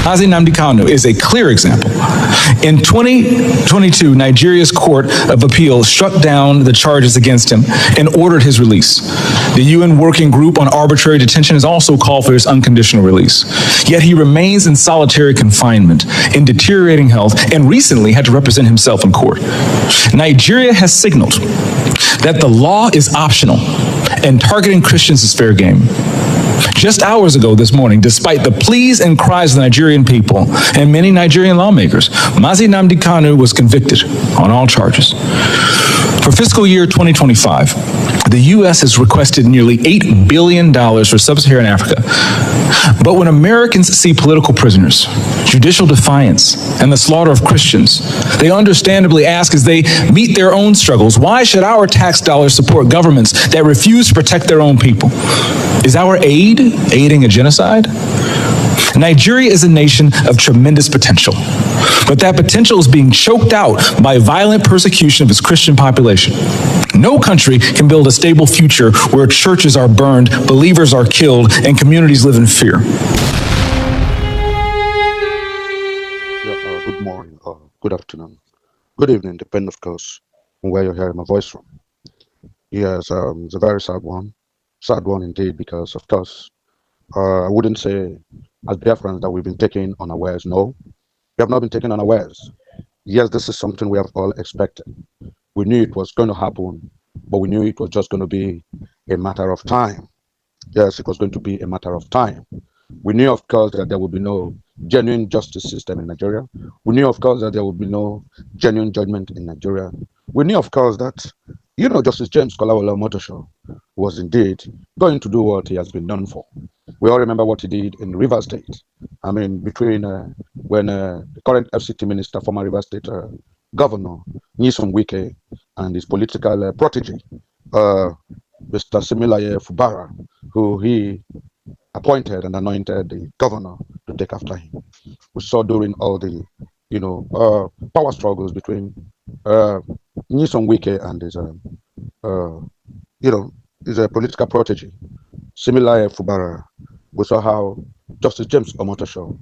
Nnamdi Kanu is a clear example. In 2022, Nigeria's Court of Appeal struck down the charges against him and ordered his release. The UN Working Group on Arbitrary Detention has also called for his unconditional release. Yet he remains in solitary confinement, in deteriorating health, and recently had to represent himself in court. Nigeria has signaled that the law is optional and targeting Christians is fair game. Just hours ago this morning, despite the pleas and cries of the Nigerian people and many Nigerian lawmakers, Nnamdi Kanu was convicted on all charges. For fiscal year 2025, the U.S. has requested nearly $8 billion for sub-Saharan Africa. But when Americans see political prisoners, judicial defiance, and the slaughter of Christians, they understandably ask as they meet their own struggles, why should our tax dollars support governments that refuse to protect their own people? Is our aid aiding a genocide? Nigeria is a nation of tremendous potential, but that potential is being choked out by violent persecution of its Christian population. No country can build a stable future where churches are burned, believers are killed, and communities live in fear. Good morning, or good afternoon, good evening, depending, of course, on where you're hearing my voice from. Yes, it's a very sad one indeed, because, of course, I wouldn't say as Biafrans that we've been taken unawares. No, we have not been taken unawares. Yes, this is something we have all expected. We knew it was going to happen, but we knew it was just going to be a matter of time. Yes, it was going to be a matter of time. We knew, of course, that there would be no genuine justice system in Nigeria. We knew, of course, that there would be no genuine judgment in Nigeria. We knew, of course, that, Justice James OMOTOSHO was indeed going to do what he has been known for. We all remember what he did in Rivers State. I mean, between when the current FCT minister, former Rivers State Governor Wike, and his political protege, Mr. Similaye Fubara, who he appointed and anointed the governor to take after him. We saw during all the, power struggles between Wike and his political protege, Similaye Fubara. We saw how Justice James OMOTOSHO,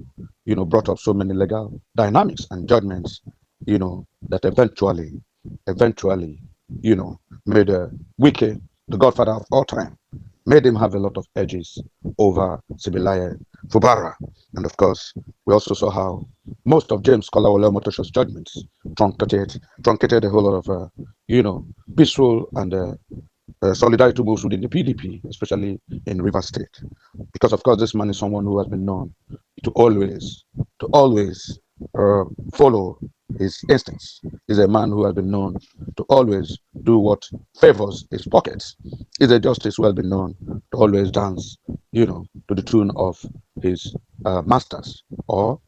brought up so many legal dynamics and judgments, that eventually, made Wike the godfather of all time, made him have a lot of edges over Similaye Fubara. And of course, we also saw how most of James OMOTOSHO's judgments truncated a whole lot of, peaceful and solidarity moves within the PDP, especially in Rivers State. Because, of course, this man is someone who has been known to always follow his instincts. He's a man who has been known to always do what favors his pockets. He's a justice who has been known to always dance, to the tune of his masters or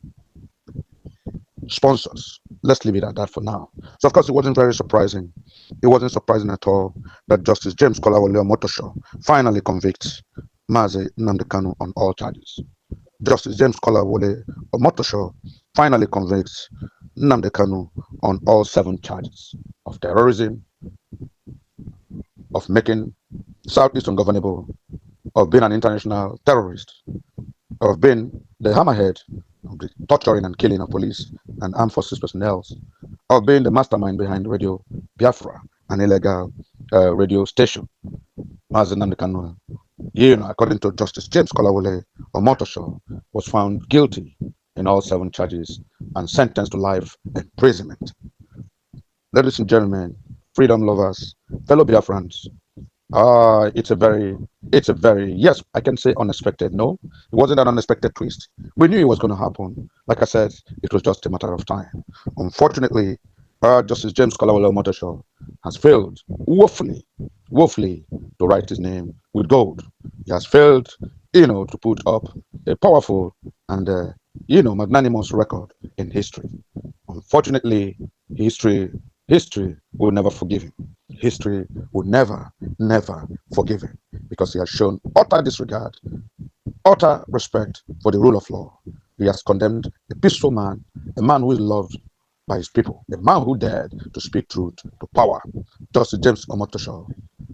sponsors. Let's leave it at that for now. So, of course, it wasn't very surprising. It wasn't surprising at all that Justice James OMOTOSHO finally convicts Nnamdi Kanu on all charges. Justice James OMOTOSHO finally convicts Nnamdi Kanu on all 7 charges of terrorism, of making Southeast ungovernable, of being an international terrorist, of being the hammerhead of the torturing and killing of police and armed forces personnel, of being the mastermind behind Radio Biafra, an illegal radio station. Nnamdi Kanu, according to Justice James OMOTOSHO, was found guilty in all 7 charges and sentenced to life imprisonment. Ladies and gentlemen, freedom lovers, fellow Biafrans, it's a very, yes, I can say unexpected. No, it wasn't an unexpected twist. We knew it was going to happen. Like I said, it was just a matter of time. Unfortunately, Justice James OMOTOSHO has failed woefully to write his name with gold. He has failed, to put up a powerful and, magnanimous record in history. Unfortunately, history will never forgive him. History will never forgive him, because he has shown utter disregard, utter respect for the rule of law. He has condemned a peaceful man, a man who is loved by his people, a man who dared to speak truth to power. Justice James OMOTOSHO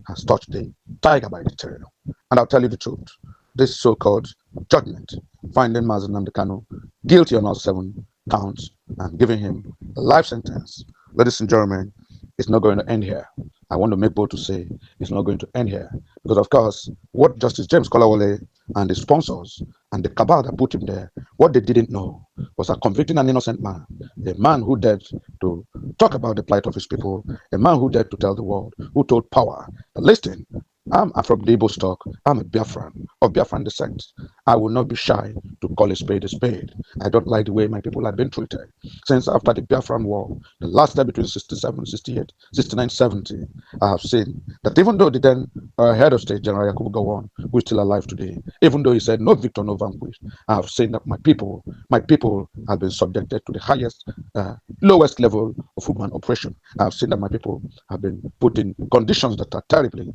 has touched the tiger by the tail. And I'll tell you the truth, this so-called judgment finding Nnamdi Kanu guilty on all 7 counts and giving him a life sentence. Ladies and gentlemen, it's not going to end here. I want to make bold to say it's not going to end here. Because, of course, what Justice James Kolawole and the sponsors and the cabal that put him there, what they didn't know was that convicting an innocent man, a man who dared to talk about the plight of his people, a man who dared to tell the world, who told power, listen, I'm from the Igbo stock. I'm a Biafran of Biafran descent. I will not be shy to call a spade a spade. I don't like the way my people have been treated. Since after the Biafran War, the last time between 67, 68, 69, 70, I have seen that even though the then head of state, General Yakubu Gowon, who is still alive today, even though he said no victor, no vanquished, I have seen that my people have been subjected to the highest, lowest level of human oppression. I have seen that my people have been put in conditions that are terribly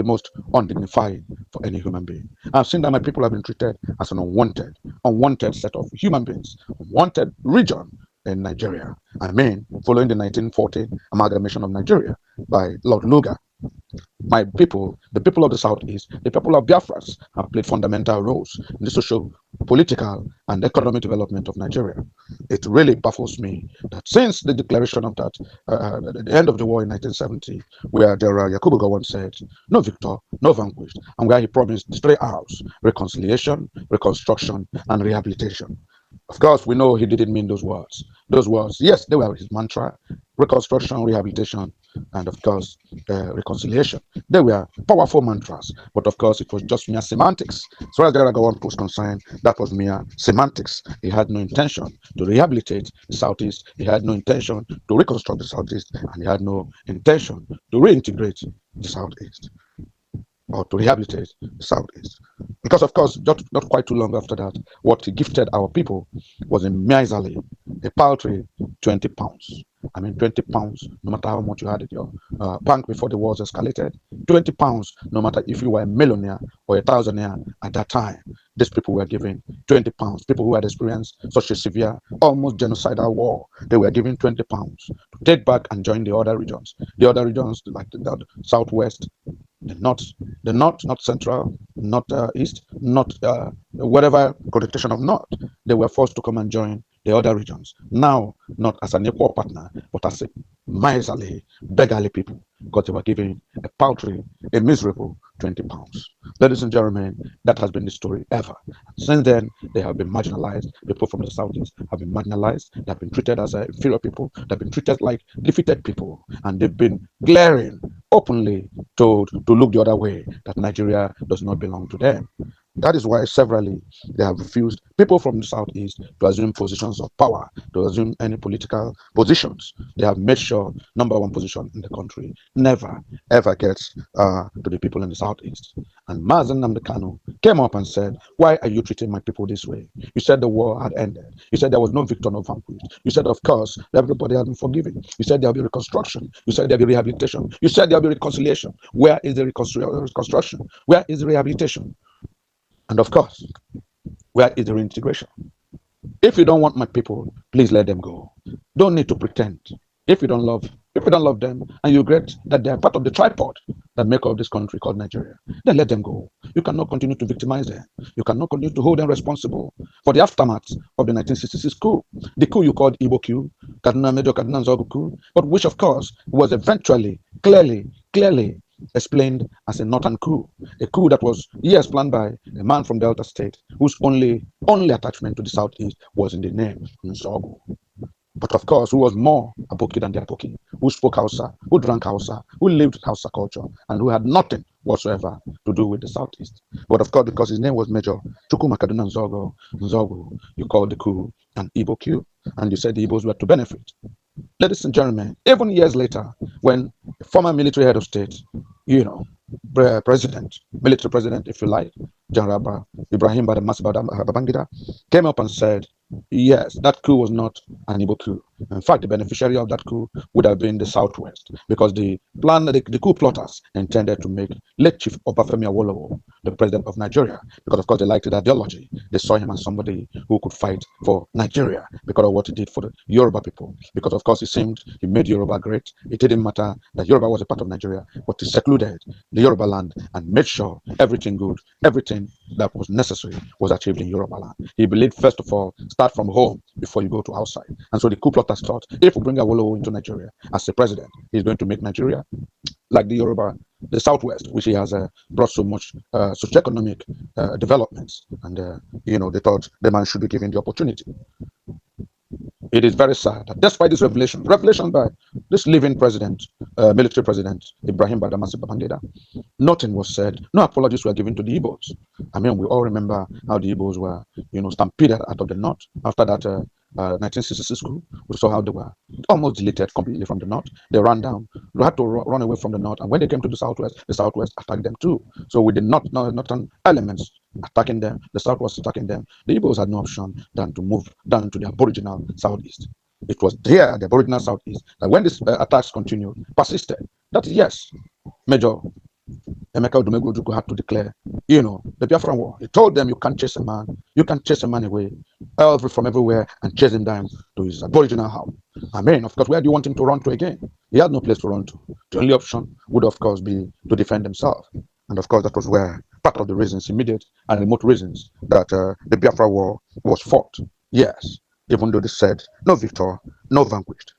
most undignified for any human being. I've seen that my people have been treated as an unwanted set of human beings, unwanted region in Nigeria. I mean, following the 1940 amalgamation of Nigeria by Lord Lugard, my people, the people of the Southeast, the people of Biafrans have played fundamental roles in the social, political, and economic development of Nigeria. It really baffles me that since the declaration of that, the end of the war in 1970, where General Yakubu Gowon said, no victor, no vanquished, and where he promised 3 R's, reconciliation, reconstruction, and rehabilitation. Of course, we know he didn't mean those words. Those words, yes, they were his mantra: reconstruction, rehabilitation, and of course, reconciliation. They were powerful mantras, but of course, it was just mere semantics. As far as General Gowon was concerned, that was mere semantics. He had no intention to rehabilitate the Southeast. He had no intention to reconstruct the Southeast, and he had no intention to reintegrate the Southeast or to rehabilitate the Southeast. Because, of course, not quite too long after that, what he gifted our people was a miserly, a paltry 20 pounds. I mean, 20 pounds, no matter how much you had at your bank before the wars escalated, 20 pounds, no matter if you were a millionaire or a thousandaire at that time, these people were given 20 pounds. People who had experienced such a severe, almost genocidal war, they were given 20 pounds to take back and join the other regions. The other regions, like the southwest, the north, not central, not east, not whatever connotation of north. They were forced to come and join the other regions. Now, not as an equal partner, but as a miserly, beggarly people, because they were given a paltry, a miserable 20 pounds. Ladies and gentlemen, that has been the story ever. Since then, they have been marginalized. People from the Southeast have been marginalized. They have been treated as inferior people. They have been treated like defeated people. And they've been glaring, openly told to look the other way, that Nigeria does not belong to them. That is why severally they have refused people from the Southeast to assume positions of power, to assume any political positions. They have made sure #1 position in the country never, ever gets to the people in the Southeast. And Nnamdi Kanu came up and said, why are you treating my people this way? You said the war had ended. You said there was no victor, no vanquished. You said, of course, everybody had been forgiven. You said there'll be reconstruction. You said there'll be rehabilitation. You said there'll be reconciliation. Where is the reconstruction? Where is the rehabilitation? And of course, where is the reintegration? If you don't want my people, please let them go. Don't need to pretend. If you don't love them and you regret that they are part of the tripod that make up this country called Nigeria, then let them go. You cannot continue to victimize them. You cannot continue to hold them responsible for the aftermath of the 1966 coup. The coup you called Igbo coup, Major Kaduna Nzogu coup, but which of course was eventually clearly explained as a northern coup, a coup that was years planned by a man from Delta State whose only attachment to the Southeast was in the name Nzogu. But of course, who was more Aboki than the Aboki, who spoke Hausa, who drank Hausa, who lived Hausa culture, and who had nothing whatsoever to do with the Southeast. But of course, because his name was Major Chukwuma Kaduna Nzogu, you called the coup an Igbo coup, and you said the Igbos were to benefit. Ladies and gentlemen, even years later, when a former military head of state, military president, if you like, General Ibrahim Badamasi Babangida, came up and said, yes, that coup was not an Igbo coup. In fact, the beneficiary of that coup would have been the Southwest, because the coup plotters intended to make late Chief Obafemi Awolowo the president of Nigeria, because of course they liked his ideology. They saw him as somebody who could fight for Nigeria because of what he did for the Yoruba people. Because of course it seemed he made Yoruba great. It didn't matter that Yoruba was a part of Nigeria, but he secluded the Yoruba land and made sure everything good, everything that was necessary was achieved in Yoruba land. He believed, first of all, start from home before you go to outside. And so the coup plotters thought, if we bring Awolowo into Nigeria as a president, he's going to make Nigeria like the Yoruba, the Southwest, which he has brought so much socioeconomic developments. And, they thought the man should be given the opportunity. It is very sad that despite this revelation by this living president, military president, Ibrahim Badamasi Babangida, nothing was said. No apologies were given to the Igbos. I mean, we all remember how the Igbos were, stampeded out of the north after that 1966 coup. We saw how they were almost deleted completely from the north. They ran down. They had to run away from the north. And when they came to the southwest attacked them too. So with the northern elements attacking them, the southwest attacking them, the Igbos had no option than to move down to the aboriginal southeast. It was there, the aboriginal southeast, that when these attacks continued, persisted. That is, yes, Major Emeka Odumegwu had to declare, the Biafran war. He told them, you can't chase a man. You can't chase a man away from everywhere and chase him down to his aboriginal house. I mean, of course, where do you want him to run to again? He had no place to run to. The only option would, of course, be to defend himself. And of course, that was where part of the reasons, immediate and remote reasons, that the Biafra war was fought. Yes, even though they said, no victor, no vanquished.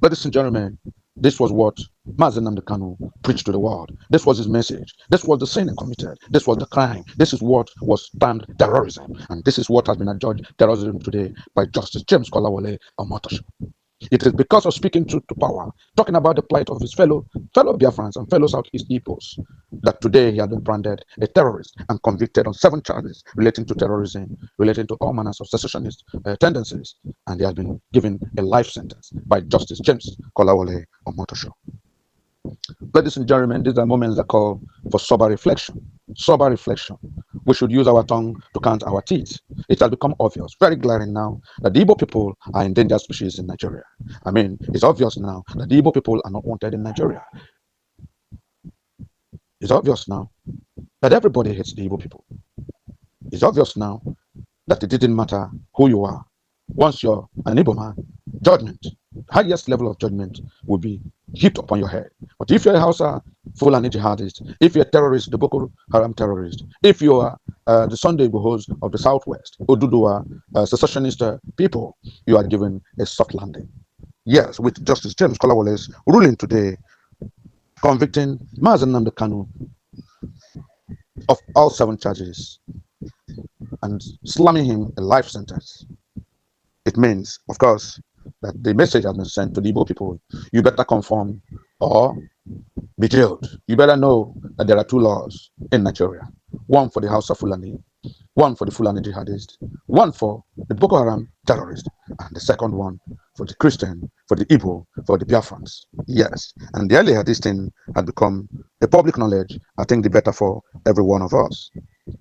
Ladies and gentlemen, this was what Nnamdi Kanu preached to the world. This was his message. This was the sin he committed. This was the crime. This is what was termed terrorism. And this is what has been adjudged terrorism today by Justice James Kolawole OMOTOSHO. It is because of speaking truth to power, talking about the plight of his fellow Biafrans and fellow Southeast Igbos, that today he has been branded a terrorist and convicted on 7 charges relating to terrorism, relating to all manners of secessionist tendencies, and he has been given a life sentence by Justice James Kolawole OMOTOSHO. Ladies and gentlemen, these are moments that call for sober reflection. Sober reflection. We should use our tongue to count our teeth. It has become obvious, very glaring now, that the Igbo people are endangered species in Nigeria. I mean, it's obvious now that the Igbo people are not wanted in Nigeria. It's obvious now that everybody hates the Igbo people. It's obvious now that it didn't matter who you are. Once you're an Igbo man, judgment, highest level of judgment will be heaped upon your head. But if you're a Hausa, Fulani jihadist, if you're a terrorist, the Boko Haram terrorist, if you are the Sunday Igbohos of the Southwest, Oduduwa, secessionist people, you are given a soft landing. Yes, with Justice James Kolawole's ruling today, convicting Nnamdi Kanu of all 7 charges and slamming him a life sentence. It means, of course, that the message has been sent to the Igbo people. You better conform or be jailed. You better know that there are 2 laws in Nigeria. One for the Hausa Fulani, one for the Fulani jihadist, one for the Boko Haram terrorist, and the second one for the Christian, for the Igbo, for the Biafrans. Yes, and the earlier this thing had become a public knowledge, I think the better for every one of us.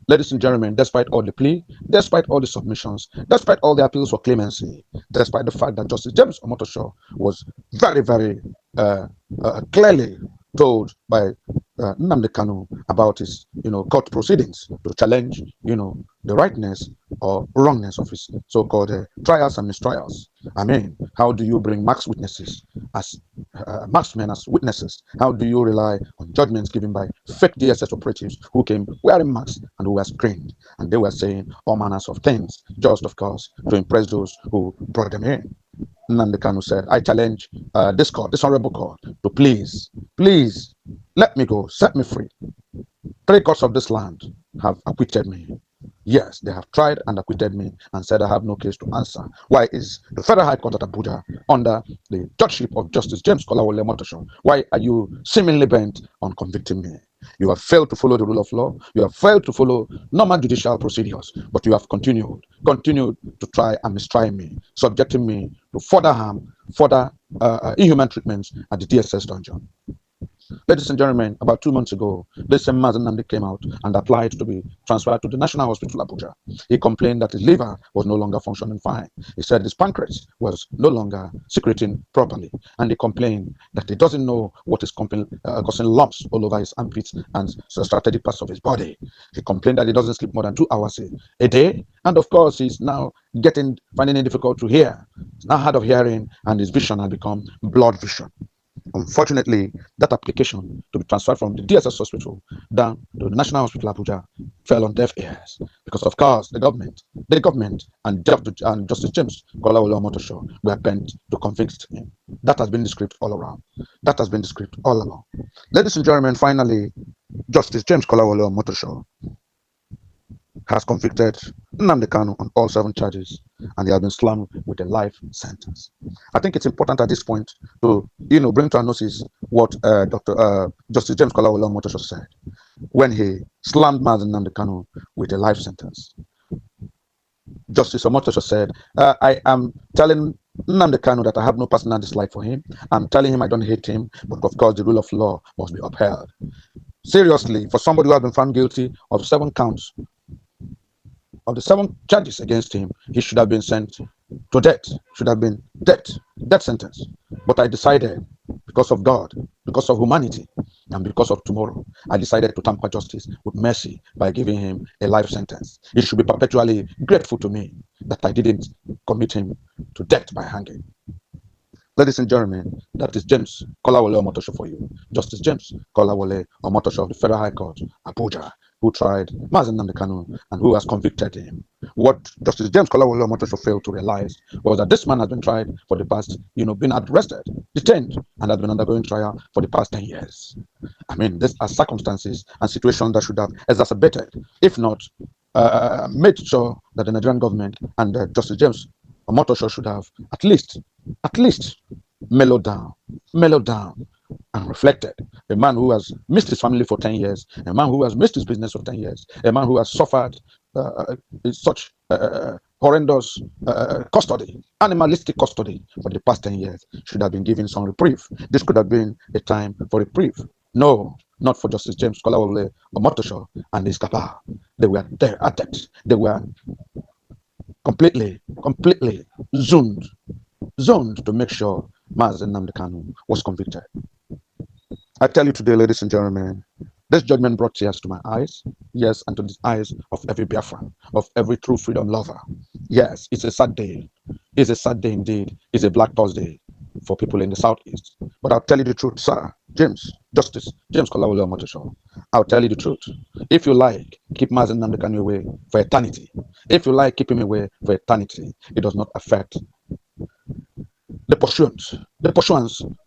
Ladies and gentlemen, despite all the plea, despite all the submissions, despite all the appeals for clemency, despite the fact that Justice James OMOTOSHO was very, very clearly told by Nnamdi Kanu about his, court proceedings to challenge, the rightness or wrongness of his so-called trials and mistrials. I mean, how do you bring marksmen as witnesses? How do you rely on judgments given by fake DSS operatives who came wearing masks and who were screened, and they were saying all manners of things, just of course to impress those who brought them in? Nnamdi Kanu said, I challenge this honorable court, to please let me go, set me free. 3 courts of this land have acquitted me. Yes, they have tried and acquitted me and said I have no case to answer. Why is the Federal High Court at Abuja under the judgeship of Justice James Kolawole OMOTOSHO? Why are you seemingly bent on convicting me? You have failed to follow the rule of law. You have failed to follow normal judicial procedures, but you have continued to try and mistry me, subjecting me to further harm, further inhuman treatments at the DSS dungeon. Ladies and gentlemen, about 2 months ago, this same Nnamdi came out and applied to be transferred to the National Hospital Abuja. He complained that his liver was no longer functioning fine. He said his pancreas was no longer secreting properly. And he complained that he doesn't know what is causing lumps all over his armpits and strategic parts of his body. He complained that he doesn't sleep more than 2 hours a day. And of course, he's now finding it difficult to hear. He's now hard of hearing, and his vision has become blood vision. Unfortunately, that application to be transferred from the DSS hospital down to the National Hospital Abuja fell on deaf ears because, of course, the government and Justice James OMOTOSHO were bent to convict him. That has been the script all around. That has been the script all along. Ladies and gentlemen, finally, Justice James OMOTOSHO has convicted Nnamdi Kanu on all 7 charges, and he has been slammed with a life sentence. I think it's important at this point to, bring to our notice what Justice James OMOTOSHO said when he slammed Nnamdi Kanu with a life sentence. Justice OMOTOSHO said, I am telling Nnamdi Kanu that I have no personal dislike for him. I'm telling him I don't hate him, but of course the rule of law must be upheld. Seriously, for somebody who has been found guilty of 7 counts, of the 7 charges against him, he should have been sent to death, should have been death sentence. But I decided, because of God, because of humanity, and because of tomorrow, I decided to tamper justice with mercy by giving him a life sentence. He should be perpetually grateful to me that I didn't commit him to death by hanging. Ladies and gentlemen, that is James Kolawole Omotosho for you. Justice James Kolawole Omotosho of the Federal High Court, Abuja, who tried Nnamdi Kanu and who has convicted him. What Justice James Kolawole Omotosho failed to realize was that this man has been tried for the past, been arrested, detained, and has been undergoing trial for the past 10 years. I mean, these are circumstances and situations that should have exacerbated, if not made sure that the Nigerian government and Justice James Omotosho should have at least mellowed down and reflected. A man who has missed his family for 10 years, a man who has missed his business for 10 years, a man who has suffered such horrendous custody, animalistic custody for the past 10 years, should have been given some reprieve. This could have been a time for reprieve. No, not for Justice James Kolawole Omotosho and his cabal. They were there adepts. They were completely zoned to make sure Nnamdi Kanu was convicted. I tell you today, ladies and gentlemen, this judgment brought tears to my eyes, yes, and to the eyes of every Biafran, of every true freedom lover. Yes, it's a sad day. It's a sad day indeed. It's a Black Thursday for people in the Southeast. But I'll tell you the truth, sir, Justice James Kolawole Omotosho. I'll tell you the truth. If you like, keep Nnamdi Kanu away for eternity. If you like, keep him away for eternity. It does not affect the pursuance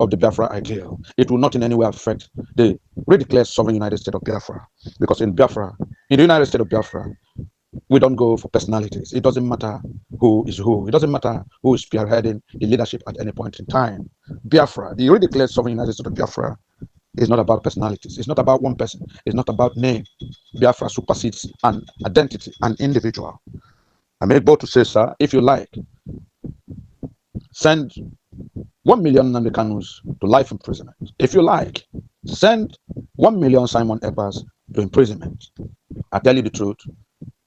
of the Biafra ideal. It will not in any way affect the redeclared sovereign United States of Biafra. Because in the United States of Biafra, we don't go for personalities. It doesn't matter who is who. It doesn't matter who is spearheading the leadership at any point in time. Biafra, the redeclared sovereign United States of Biafra, is not about personalities. It's not about one person. It's not about name. Biafra supersedes an identity, an individual. I'm able to say, sir, if you like, send 1 million Nnamdi Kanus to life imprisonment. If you like, send 1 million Simon Ebbers to imprisonment. I tell you the truth,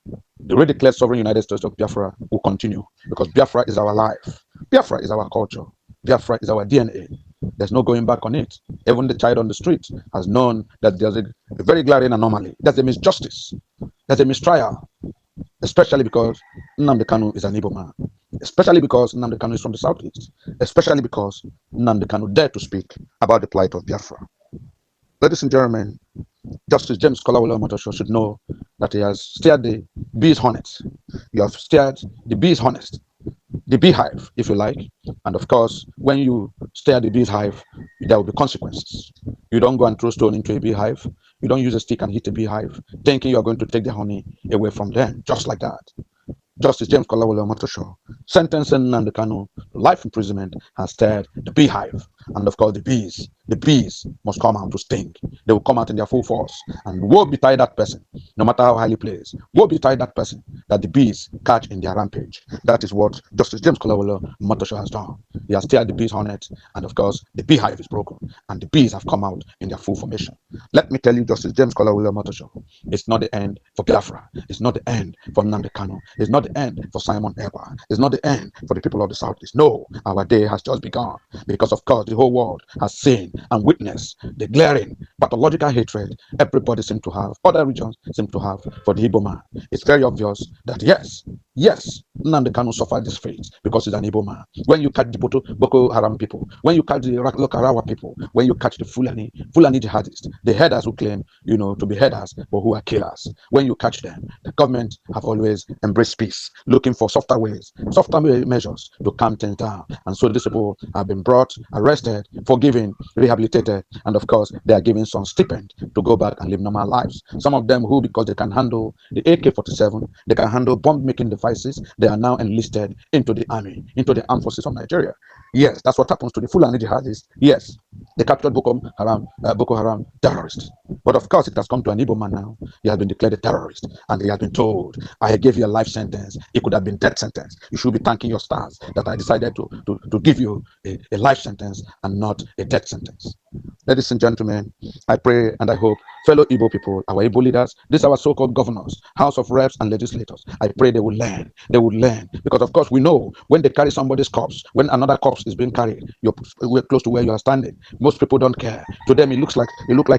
the redeclared sovereign United States of Biafra will continue because Biafra is our life. Biafra is our culture. Biafra is our DNA. There's no going back on it. Even the child on the street has known that there's a very glaring anomaly. There's a misjustice. There's a mistrial. Especially because Nnamdi Kanu is an Igbo man. Especially because Nnamdi Kanu is from the Southeast. Especially because Nnamdi Kanu dared to speak about the plight of Biafra. Ladies and gentlemen, Justice James Kolawole Omotosho should know that he has steered the bee's hornet. You have steered the bee's honest, the beehive, if you like. And of course, when you steer the beehive, there will be consequences. You don't go and throw stone into a beehive. You don't use a stick and hit a beehive, thinking you are going to take the honey away from them, just like that. Justice James Kolawole Omotosho sentencing Nnamdi Kanu to life imprisonment has stirred the beehive and of course the bees the bees must come out to sting. They will come out in their full force. And woe betide that person, no matter how highly placed. Woe betide that person that the bees catch in their rampage. That is what Justice James Kolawole OMOTOSHO has done. He has teared the bees' hornet, and of course, the beehive is broken, and the bees have come out in their full formation. Let me tell you, Justice James Kolawole OMOTOSHO, it's not the end for Biafra. It's not the end for Nnamdi Kanu. It's not the end for Simon Ekpa. It's not the end for the people of the Southeast. No, our day has just begun because, of course, the whole world has seen and witnessed the glaring pathological hatred everybody seems to have, other regions seem to have for the Igbo man. It's very obvious that yes, Nnamdi Kanu suffered this fate because he's an Igbo man. When you catch the Boko Haram people, when you catch the Lokarawa people, when you catch the Fulani jihadists, the headers who claim, to be headers, but who are killers, when you catch them, the government have always embraced peace, looking for softer ways, softer measures to calm things down. And so these people have been brought, arrested, forgiven, rehabilitated, and of course, they are given some stipend to go back and live normal lives. Some of them who, because they can handle the AK-47, they can handle bomb-making devices, they are now enlisted into the army, into the armed forces of Nigeria. Yes, that's what happens to the Fulani jihadists. Yes, they captured Boko Haram terrorists. But of course, it has come to an Igbo man now. He has been declared a terrorist, and he has been told, I gave you a life sentence. It could have been death sentence. You should be thanking your stars that I decided to give you a life sentence and not a death sentence. Ladies and gentlemen, I pray and I hope fellow Igbo people, our Igbo leaders, these are our so-called governors, House of Reps and legislators. I pray they will learn. They will learn. Because of course we know when they carry somebody's corpse, when another corpse is being carried, you're close to where you are standing. Most people don't care. To them it looks like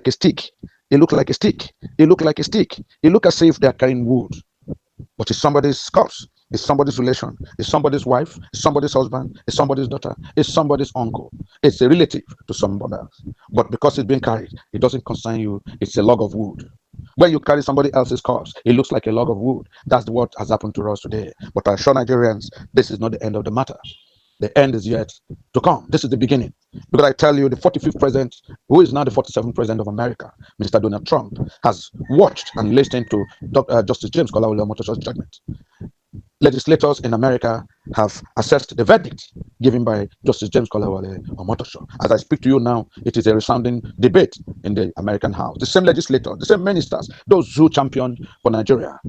a stick. It looks like a stick. It looks like a stick. It looks as if they are carrying wood. But it's somebody's corpse. It's somebody's relation. It's somebody's wife. It's somebody's husband. It's somebody's daughter. It's somebody's uncle. It's a relative to somebody else. But because it's being carried, it doesn't concern you. It's a log of wood. When you carry somebody else's corpse, it looks like a log of wood. That's what has happened to us today. But I assure Nigerians, this is not the end of the matter. The end is yet to come. This is the beginning. Because I tell you, the 45th president, who is now the 47th president of America, Mr. Donald Trump, has watched and listened to Justice James Kolawole OMOTOSHO's judgment. Legislators in America have assessed the verdict given by Justice James Kolawole OMOTOSHO. As I speak to you now, it is a resounding debate in the American House. The same legislators, the same ministers, those who championed for Nigeria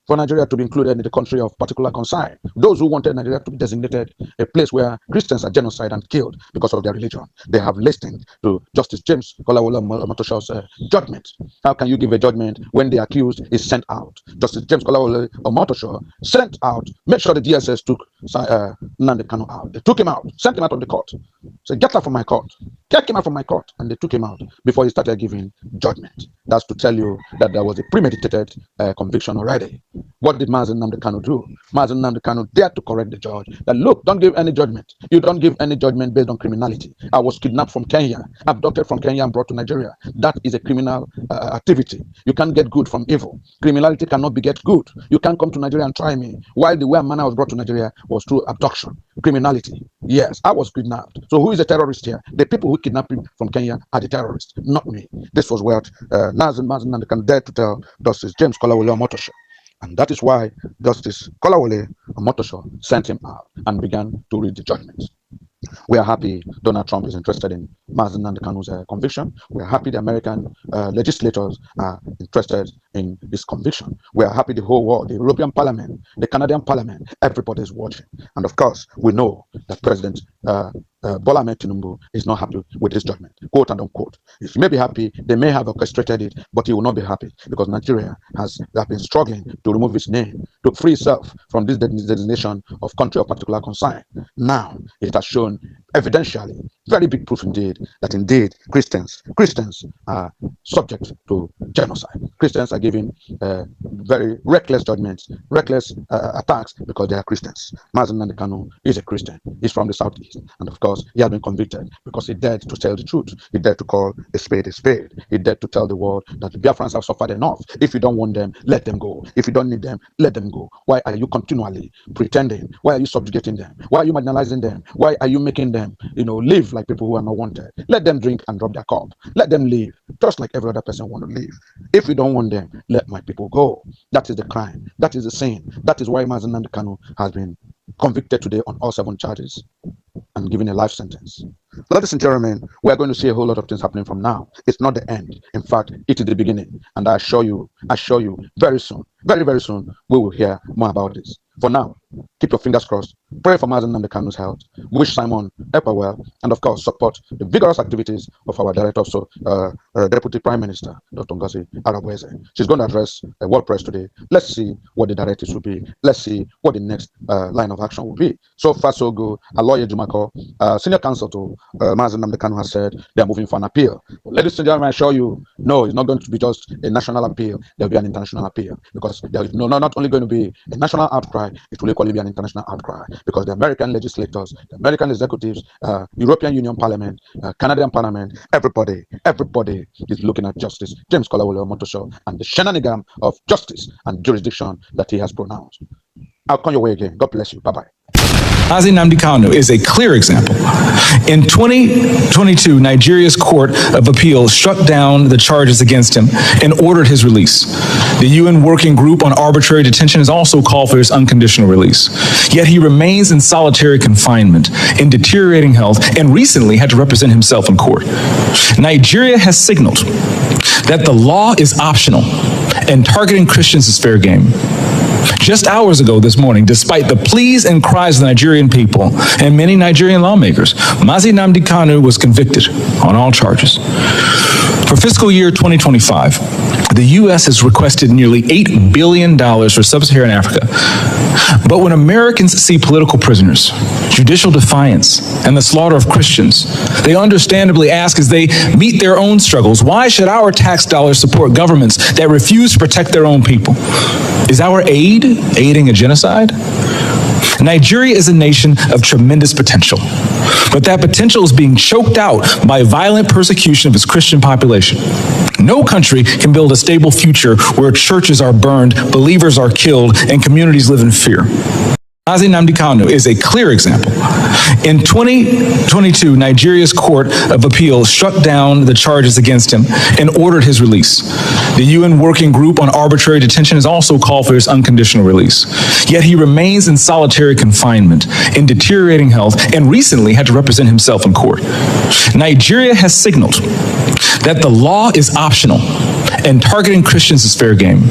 to be included in the country of particular concern, those who wanted Nigeria to be designated a place where Christians are genocided and killed because of their religion, they have listened to Justice James Kolawole OMOTOSHO's judgment. How can you give a judgment when the accused is sent out? Justice James Kolawole OMOTOSHO sent out, made sure the DSS took Nnamdi Kanu out. They took him out, sent him out of the court. Said, get out from my court. Take him out from my court. And they took him out before he started giving judgment. That's to tell you that there was a premeditated conviction already. What did Nnamdi Kanu do? Nnamdi Kanu dared to correct the judge that, look, don't give any judgment. You don't give any judgment based on criminality. I was kidnapped from Kenya, abducted from Kenya and brought to Nigeria. That is a criminal activity. You can't get good from evil. Criminality cannot beget good. You can't come to Nigeria and try me. While the way a man I was brought to Nigeria was through abduction. Criminality. Yes, I was kidnapped. So who is a terrorist here? The people who kidnapped him from Kenya are the terrorists, not me. This was what Nnamdi Kanu dared to tell Justice James Kolawole OMOTOSHO. And that is why Justice Kolawole OMOTOSHO sent him out and began to read the judgment. We are happy Donald Trump is interested in Nnamdi Kanu's conviction. We are happy the American legislators are interested in this conviction. We are happy the whole world, the European Parliament, the Canadian Parliament, everybody is watching. And of course, we know that President Bola Ahmed Tinubu is not happy with this judgment, quote and unquote. He may be happy, they may have orchestrated it, but he will not be happy because Nigeria has been struggling to remove its name, to free itself from this designation of country of particular concern. Now, it has shown evidentially, very big proof indeed, that indeed Christians are subject to genocide. Christians are giving very reckless judgments, reckless attacks because they are Christians. Nnamdi Kanu is a Christian. He's from the Southeast. And of course, he has been convicted because he dared to tell the truth. He dared to call a spade a spade. He dared to tell the world that the Biafrans have suffered enough. If you don't want them, let them go. If you don't need them, let them go. Why are you continually pretending? Why are you subjugating them? Why are you marginalizing them? Why are you making them, live like people who are not wanted? Let them drink and drop their cup. Let them live just like every other person want to live. If you don't want them, let my people go. That is the crime. That is the sin. That is why Nnamdi Kanu has been convicted today on all 7 charges and given a life sentence. Ladies and gentlemen, we are going to see a whole lot of things happening from now. It's not the end. In fact, it is the beginning. And I assure you, very soon, very, very soon, we will hear more about this. For now, keep your fingers crossed. Pray for Nnamdi Kanu's health. Wish Simon EKPA well, and of course, support the vigorous activities of our director, Deputy Prime Minister, Dr. Ngozi Arabweze. She's going to address a world press today. Let's see what the directives will be. Let's see what the next line of action will be. So far, so good. A lawyer, Jumako, senior counsel to Nnamdi Kanu has said they are moving for an appeal. But ladies and gentlemen, I assure you, no, it's not going to be just a national appeal. There will be an international appeal, because there is not only going to be a national outcry, it will equally be an international outcry, because the American legislators, the American executives, European Union Parliament, Canadian Parliament, everybody is looking at justice, James OMOTOSHO, and the shenanigan of justice and jurisdiction that he has pronounced. I'll come your way again. God bless you. Bye-bye. Nnamdi Kanu is a clear example. In 2022, Nigeria's Court of Appeal struck down the charges against him and ordered his release. The UN Working Group on Arbitrary Detention has also called for his unconditional release. Yet he remains in solitary confinement, in deteriorating health, and recently had to represent himself in court. Nigeria has signaled that the law is optional and targeting Christians is fair game. Just hours ago this morning, despite the pleas and cries of the Nigerian people and many Nigerian lawmakers, Nnamdi Kanu was convicted on all charges. For fiscal year 2025, the U.S. has requested nearly $8 billion for sub-Saharan Africa. But when Americans see political prisoners, judicial defiance, and the slaughter of Christians, they understandably ask, as they meet their own struggles, why should our tax dollars support governments that refuse to protect their own people? Is our aid aiding a genocide? Nigeria is a nation of tremendous potential, but that potential is being choked out by violent persecution of its Christian population. No country can build a stable future where churches are burned, believers are killed, and communities live in fear. Nnamdi Kanu is a clear example. In 2022, Nigeria's Court of Appeal struck down the charges against him and ordered his release. The UN Working Group on Arbitrary Detention has also called for his unconditional release. Yet he remains in solitary confinement, in deteriorating health, and recently had to represent himself in court. Nigeria has signaled that the law is optional and targeting Christians is fair game.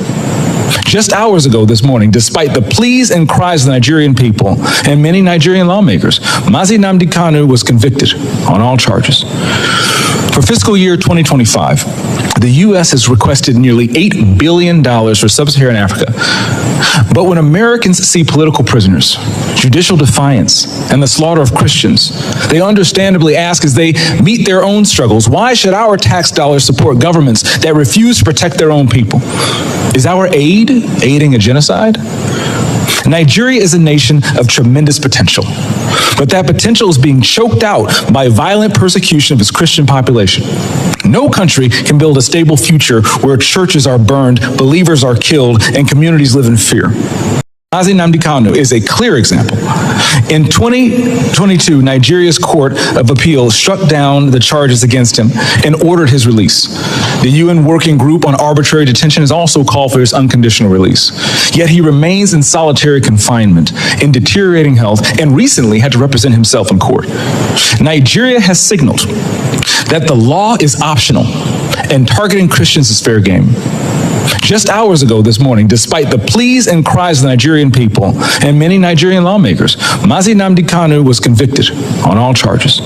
Just hours ago this morning, despite the pleas and cries of the Nigerian people and many Nigerian lawmakers, Nnamdi Kanu was convicted on all charges. For fiscal year 2025, the U.S. has requested nearly $8 billion for sub-Saharan Africa. But when Americans see political prisoners, judicial defiance, and the slaughter of Christians, they understandably ask, as they meet their own struggles, why should our tax dollars support governments that refuse to protect their own people? Is our aid aiding a genocide? Nigeria is a nation of tremendous potential, but that potential is being choked out by violent persecution of its Christian population. No country can build a stable future where churches are burned, believers are killed, and communities live in fear. Nnamdi Kanu is a clear example. In 2022, Nigeria's Court of Appeal struck down the charges against him and ordered his release. The UN Working Group on Arbitrary Detention has also called for his unconditional release. Yet he remains in solitary confinement, in deteriorating health, and recently had to represent himself in court. Nigeria has signaled that the law is optional and targeting Christians is fair game. Just hours ago this morning, despite the pleas and cries of the Nigerian people and many Nigerian lawmakers, Nnamdi Kanu was convicted on all charges.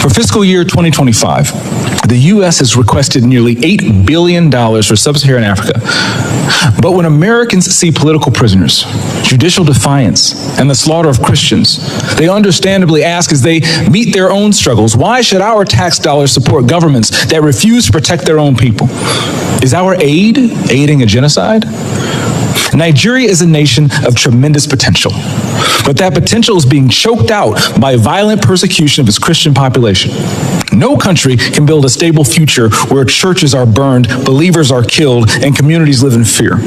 For fiscal year 2025, the U.S. has requested nearly $8 billion for sub-Saharan Africa. But when Americans see political prisoners, judicial defiance, and the slaughter of Christians, they understandably ask, as they meet their own struggles, why should our tax dollars support governments that refuse to protect their own people? Is our aid aiding a genocide? Nigeria is a nation of tremendous potential, but that potential is being choked out by violent persecution of its Christian population. No country can build a stable future where churches are burned, believers are killed, and communities live in fear.